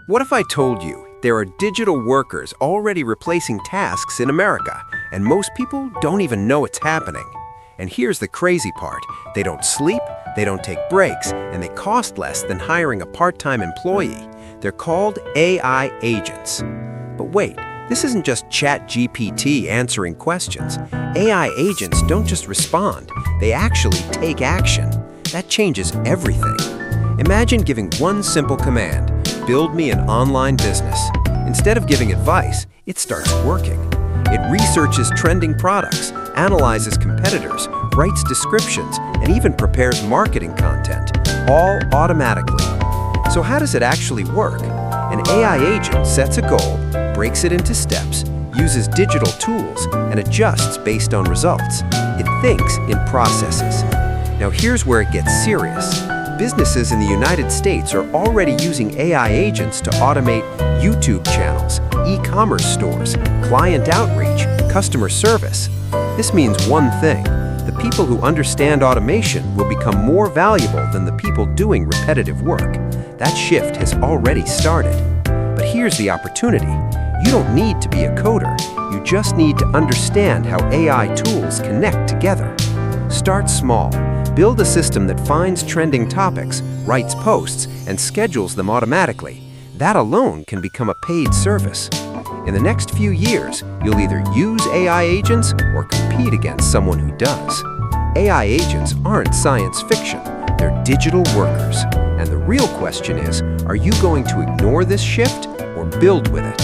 What if I told you there are digital workers already replacing tasks in America, and most people don't even know it's happening? And here's the crazy part. They don't sleep, they don't take breaks, and they cost less than hiring a part-time employee. They're called AI agents. But wait, this isn't just ChatGPT answering questions. AI agents don't just respond, they actually take action. That changes everything. Imagine giving one simple command: build me an online business. Instead of giving advice, it starts working. It researches trending products, analyzes competitors, writes descriptions, and even prepares marketing content, all automatically. So how does it actually work? An AI agent sets a goal, breaks it into steps, uses digital tools, and adjusts based on results. It thinks in processes. Now here's where it gets serious. Businesses in the United States are already using AI agents to automate YouTube channels, e-commerce stores, client outreach, customer service. This means one thing: the people who understand automation will become more valuable than the people doing repetitive work. That shift has already started. But here's the opportunity. You don't need to be a coder. You just need to understand how AI tools connect together. Start small. Build a system that finds trending topics, writes posts, and schedules them automatically. That alone can become a paid service. In the next few years, you'll either use AI agents or compete against someone who does. AI agents aren't science fiction. They're digital workers. And the real question is, are you going to ignore this shift or build with it?